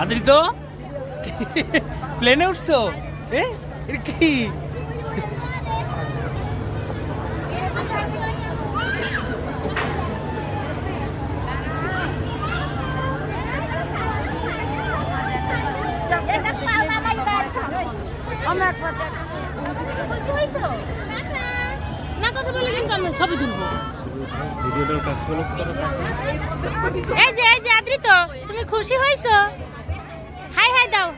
আদৃত প্লেনে উঠছো? এটা কি? ছবি তুলবো। এই যে আদৃত, তুমি খুশি হয়েছো? হাই হাই দাও।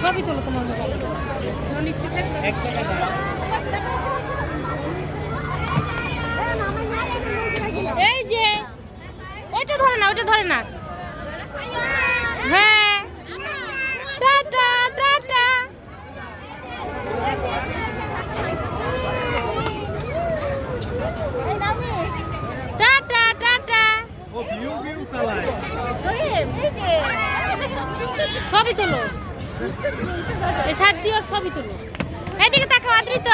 ছবি তুলো তোমার মোবাইলে। এই যে ওইটা ধরে না হ্যাঁ টাটা টাটা। Tata tata. ছবি তুলো, এই শার্ট দিয়ে ছবি তুলো। এদিকে তাকাও আদৃত।